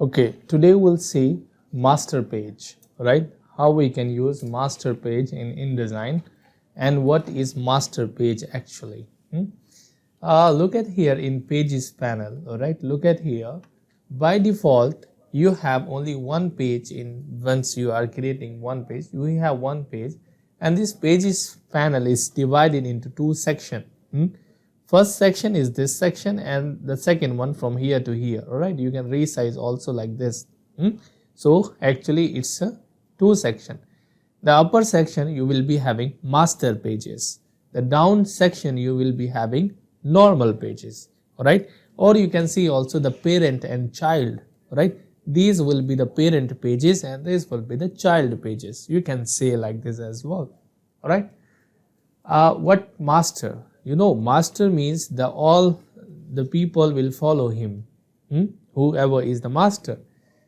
Okay, today we'll see master page, right? How we can use master page in InDesign and what is master page actually. Look at here in pages panel, alright? Look at here. By default, you have only one page in once you are creating one page. You have one page and this pages panel is divided into two sections. First section is this section and the second one from here to here. Alright, you can resize also like this. So actually it's a two section. The upper section you will be having master pages. The down section you will be having normal pages. Alright, or you can see also the parent and child. Right, these will be the parent pages and this will be the child pages. You can say like this as well. Alright, what master? You know, master means all the people will follow him, whoever is the master.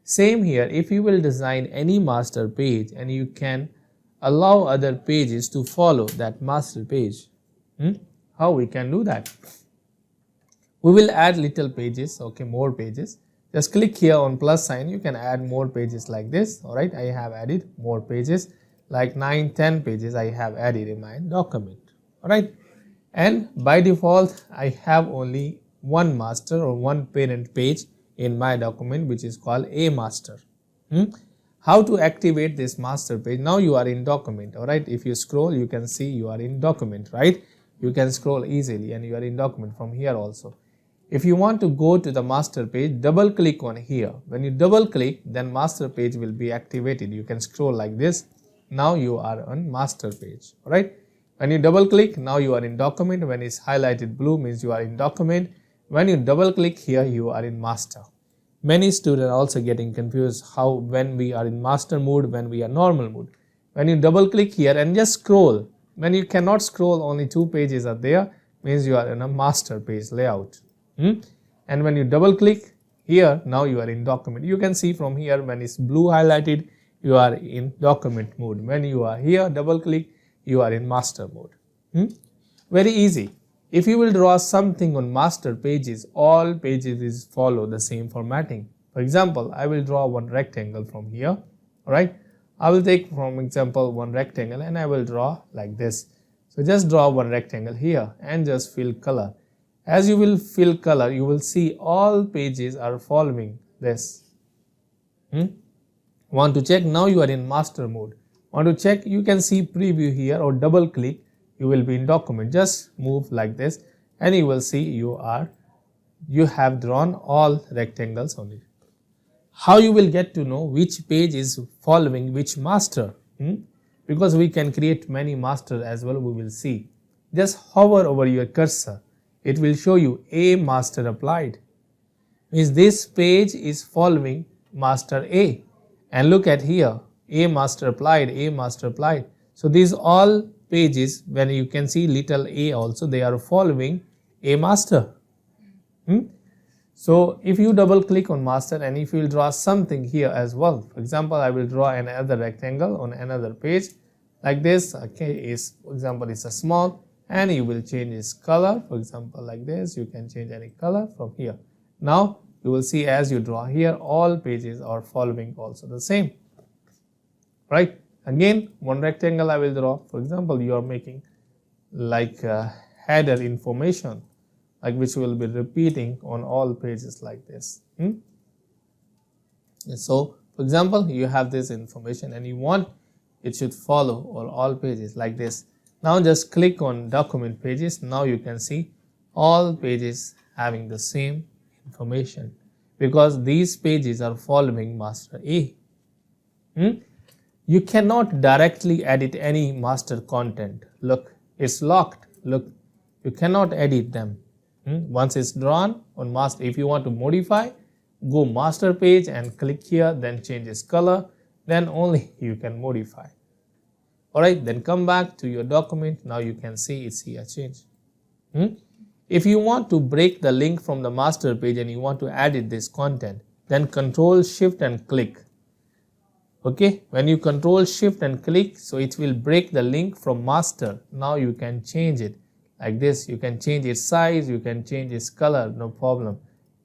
Same here, if you will design any master page and you can allow other pages to follow that master page. How we can do that? We will add little pages, okay, more pages. Just click here on plus sign, you can add more pages like this. Alright, I have added more pages like 9-10 pages I have added in my document. Alright, and by default I have only one master or one parent page in my document, which is called a master. How to activate this master page? Now you are in document. Alright, if you scroll you can see you are in document, right? You can scroll easily and you are in document from here also. If you want to go to the master page, double click on here. When you double click, then master page will be activated. You can scroll like this. Now you are on master page. Alright, when you double click, now you are in document. When it's highlighted blue means you are in document. When you double click here, you are in master. Many students are also getting confused how when we are in master mode, when we are normal mode. When you double click here and just scroll, when you cannot scroll, only two pages are there, means you are in a master page layout. And when you double click here, now you are in document. You can see from here when it's blue highlighted, you are in document mode. When you are here, double click, you are in master mode. Very easy. If you will draw something on master pages, all pages is follow the same formatting. For example, I will draw one rectangle from here. Alright, I will take from example one rectangle and I will draw like this. So just draw one rectangle here and just fill color. As you will fill color, you will see all pages are following this. Want to check? Now you are in master mode. Want to check? You can see preview here or double click. You will be in document. Just move like this and you will see you have drawn all rectangles on it. How you will get to know which page is following which master? Because we can create many masters as well, we will see. Just hover over your cursor. It will show you a master applied. Means this page is following master A. And look at here, a master applied, a master applied. So these all pages, when you can see little a also, they are following a master. So if you double click on master and if you will draw something here as well, for example, I will draw another rectangle on another page like this. Okay, for example, it's a small. And you will change its color, for example like this, you can change any color from here. Now you will see as you draw here, all pages are following also the same. Right, again one rectangle I will draw. For example, you are making like header information, like which will be repeating on all pages like this. So for example, you have this information and you want it should follow on all pages like this. Now just click on document pages. Now you can see all pages having the same information because these pages are following master A. You cannot directly edit any master content. Look, it's locked. Look, you cannot edit them. Once it's drawn on master, if you want to modify, go master page and click here, then change its color, then only you can modify. Alright, then come back to your document. Now you can see it's here change. If you want to break the link from the master page and you want to edit this content, then Control Shift and click. Okay, when you Control Shift and click, so it will break the link from master. Now you can change it like this. You can change its size, you can change its color, no problem.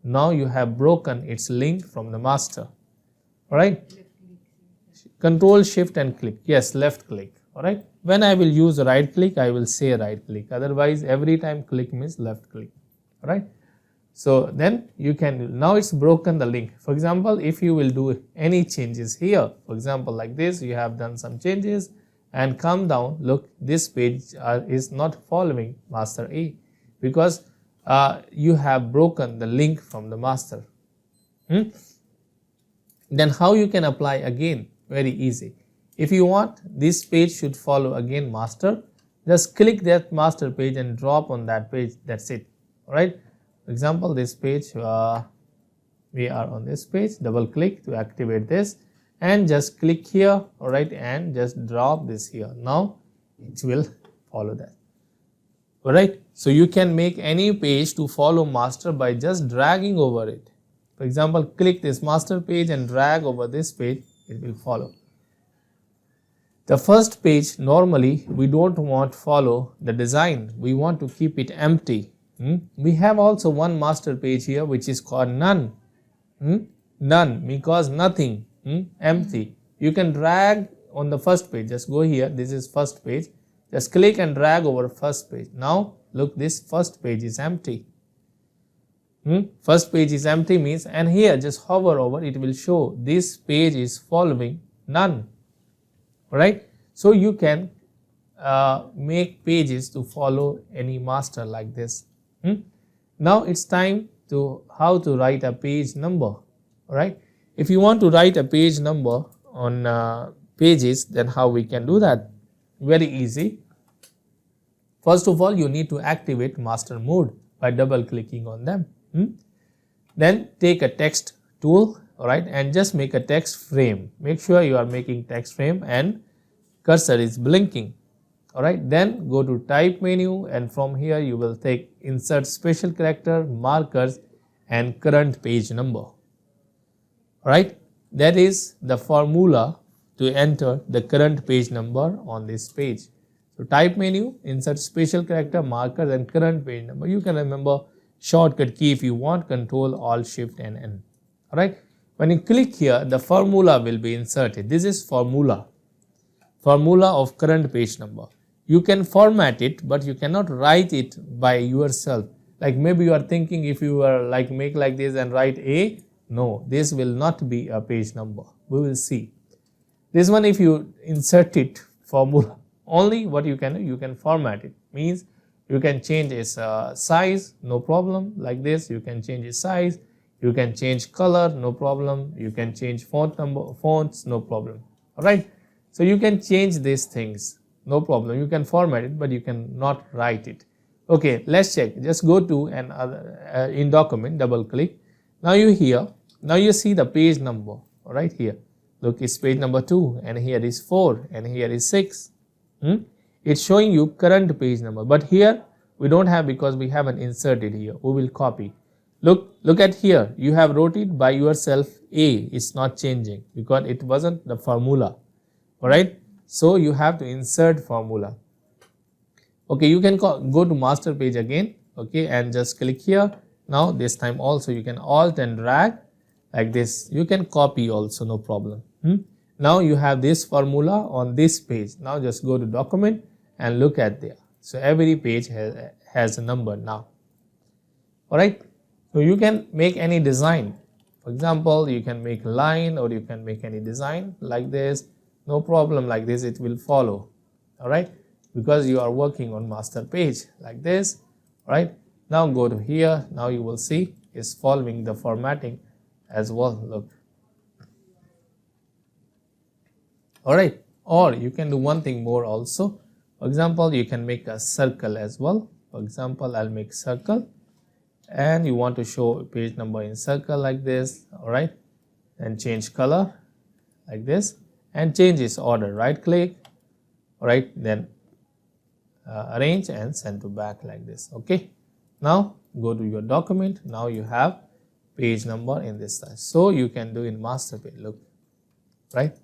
now you have broken its link from the master. Alright, control shift and click, yes, left click. Alright, when I will use right click, I will say right click, otherwise every time click means left click. Alright, so then you can, now it's broken the link. For example, if you will do any changes here, for example like this, you have done some changes and come down, look, this page is not following master A because you have broken the link from the master. Then how you can apply again? Very easy. If you want this page should follow again master, just click that master page and drop on that page, that's it. Alright, for example this page, we are on this page, double click to activate this and just click here, alright, and just drop this here. Now it will follow that. Alright, so you can make any page to follow master by just dragging over it. For example, click this master page and drag over this page, it will follow. The first page, normally we don't want to follow the design, we want to keep it empty. We have also one master page here which is called none. None because nothing, empty. You can drag on the first page, just go here, this is first page, just click and drag over first page. Now look, this first page is empty. First page is empty means, and here just hover over, it will show this page is following none. Alright, so you can make pages to follow any master like this. Now it's time to how to write a page number. Alright, if you want to write a page number on pages, then how we can do that? Very easy. First of all, you need to activate master mode by double clicking on them. Then take a text tool, alright, and just make a text frame. Make sure you are making text frame and cursor is blinking. Alright, then go to type menu and from here you will take insert special character, markers and current page number. Alright, that is the formula to enter the current page number on this page. So type menu, insert special character, markers and current page number. You can remember shortcut key if you want, Control Alt Shift and N. Alright, when you click here, the formula will be inserted. This is formula of current page number. You can format it, but you cannot write it by yourself. Like maybe you are thinking if you are like make like this and write A, no, this will not be a page number. We will see. This one, if you insert it formula only, what you can do, you can format it. Means you can change its size, no problem. Like this, you can change its size. You can change color, no problem. You can change font number, fonts, no problem. Alright, so you can change these things, no problem. You can format it, but you can not write it. Okay, let's check. Just go to another in document, double click. Now you here, now you see the page number. Alright, here. Look, it's page number 2 and here is 4 and here is 6. It's showing you current page number, but here we don't have because we haven't inserted here. We will copy. Look at here. You have wrote it by yourself A. It's not changing because it wasn't the formula. Alright, so you have to insert formula. Okay, you can go to master page again. Okay, and just click here. Now this time also you can alt and drag like this. You can copy also, no problem. Now you have this formula on this page. Now just go to document and look at there. So every page has a number now. Alright, so you can make any design. For example, you can make line or you can make any design like this. No problem, like this it will follow. Alright, because you are working on master page like this. Alright, now go to here. Now you will see it's following the formatting as well. Look. Alright, or you can do one thing more also. For example, you can make a circle as well. For example, I'll make circle and you want to show page number in circle like this. Alright, and change color like this and change its order. Right click, alright, then arrange and send to back like this. Okay, now go to your document. Now you have page number in this size. So you can do in master page. Look, right.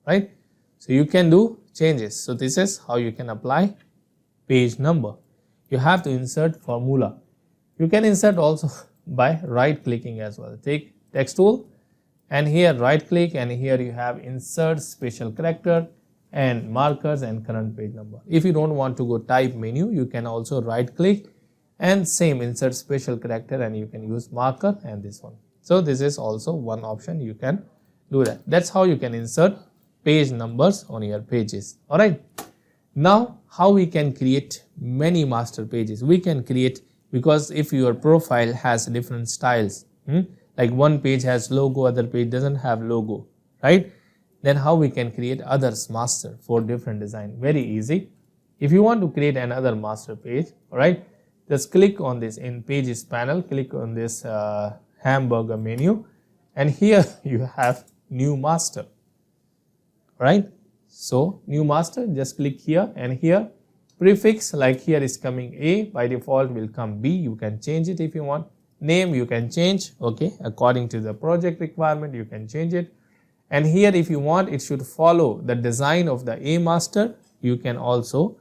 Right, so you can do changes. So this is how you can apply page number. You have to insert formula. You can insert also by right clicking as well. Take text tool and here right click, and here you have insert special character and markers and current page number. If you don't want to go type menu, you can also right click and same insert special character, and you can use marker and this one. So this is also one option, you can do that. That's how you can insert page numbers on your pages. Alright. Now how we can create many master pages? We can create, because if your profile has different styles, like one page has logo, other page doesn't have logo, right? Then how we can create others master for different design? Very easy. If you want to create another master page, alright, just click on this in pages panel, click on this hamburger menu, and here you have new master, right? So new master, just click here, and here prefix, like here is coming A, by default will come B. You can change it if you want. Name you can change, okay, according to the project requirement you can change it. And here if you want it should follow the design of the A master, you can also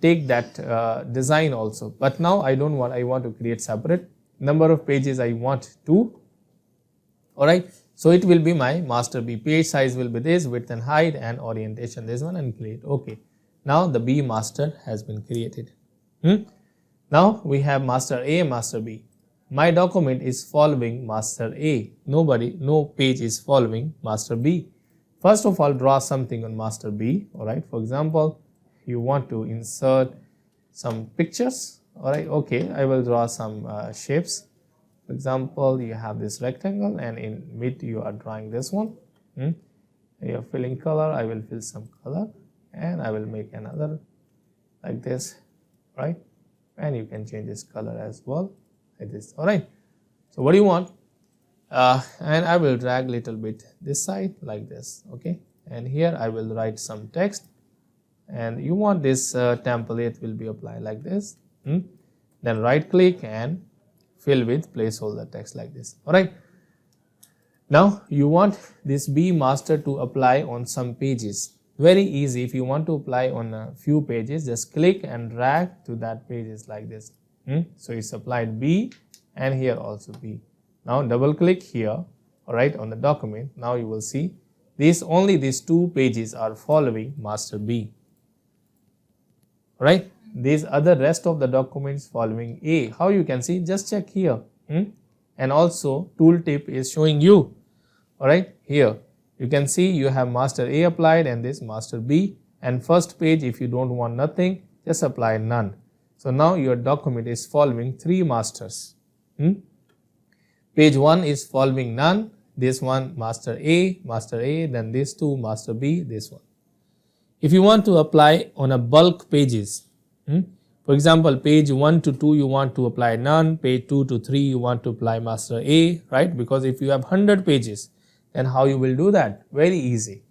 take that design also. But now I don't want, I want to create separate. Number of pages I want 2. Alright, so it will be my master B. Page size will be this, width and height, and orientation this one, and create. Okay, now the B master has been created. Now we have master A, master B. My document is following master A. No page is following master B. First of all, draw something on master B. Alright, for example, you want to insert some pictures. Alright, okay, I will draw some shapes. For example, you have this rectangle, and in mid you are drawing this one. You are filling color, I will fill some color, and I will make another like this, right? And you can change this color as well, like this. Alright, so what do you want? And I will drag little bit this side like this, okay? And here I will write some text, and you want this template will be applied like this. Then right click and fill with placeholder text like this. Alright. Now you want this B master to apply on some pages. Very easy. If you want to apply on a few pages, just click and drag to that pages like this. So it's applied B, and here also B. Now double click here, alright, on the document. Now you will see only these 2 pages are following master B. Right? These other rest of the documents following A. How you can see? Just check here. And also tooltip is showing you. Alright, here you can see you have master A applied and this master B, and first page if you don't want nothing, just apply none. So now your document is following 3 masters. Page 1 is following none, this one master A, then this 2 master B, this one. If you want to apply on a bulk pages, for example, page 1 to 2 you want to apply none, page 2 to 3 you want to apply master A, right? Because if you have 100 pages, then how you will do that? Very easy.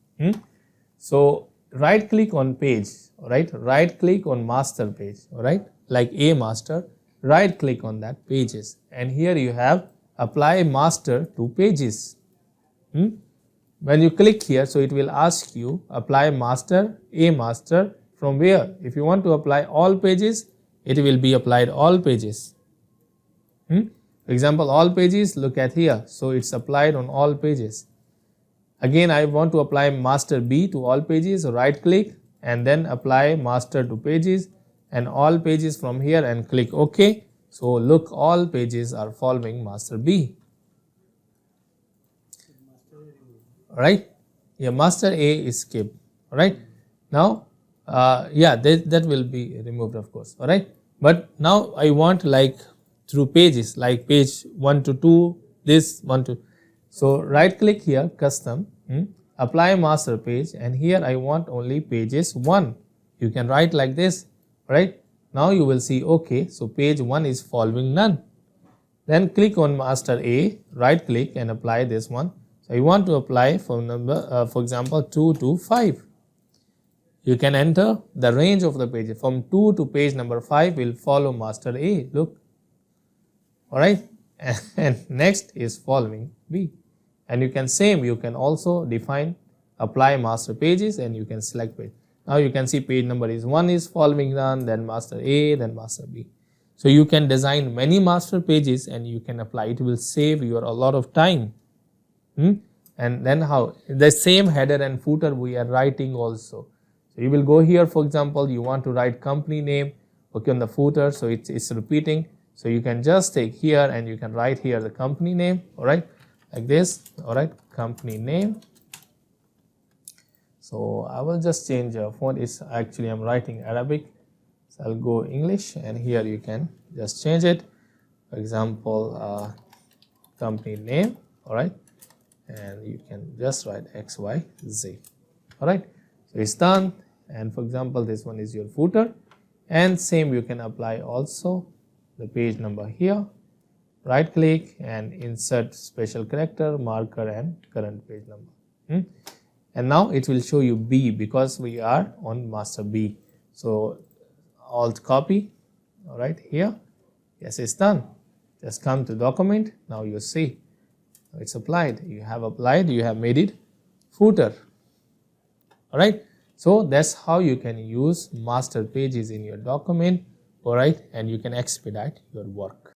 So right click on page, alright, right click on master page, alright, like A master, right click on that pages, and here you have apply master to pages. When you click here, so it will ask you apply master, A master, from where? If you want to apply all pages, it will be applied all pages. For example, all pages, look at here, so it's applied on all pages. Again, I want to apply master B to all pages, so right click and then apply master to pages and all pages from here and click OK. So look, all pages are following master B. Alright, yeah, master A is skipped. Alright, now yeah, that will be removed of course. Alright, but now I want like through pages, like page 1 to 2, this 1 to. So right click here, custom, apply master page, and here I want only pages 1. You can write like this, right? Now you will see OK, so page 1 is following none. Then click on master A, right click and apply this one. So I want to apply from number, for example, 2 to 5. You can enter the range of the pages. From 2 to page number 5 will follow master A. Look, alright, and next is following B. And you can also define apply master pages, and you can select page. Now you can see page number is 1 is following none, then master A, then master B. So you can design many master pages and you can apply. It will save you a lot of time. And then how the same header and footer we are writing also. So you will go here, for example, you want to write company name, okay, on the footer, so it's repeating. So you can just take here and you can write here the company name, all right, like this, all right, company name. So I will just change font. Is actually I'm writing Arabic, so I'll go English, and here you can just change it. For example, company name, all right, and you can just write XYZ, all right. So it's done. And for example, this one is your footer, and same you can apply also the page number here. Right click and insert special character, marker, and current page number. And now it will show you B because we are on master B. So alt copy, all right, here. Yes, it's done. Just come to document. Now you see it's applied. You have applied, you have made it footer, all right. So that's how you can use master pages in your document, all right, and you can expedite your work.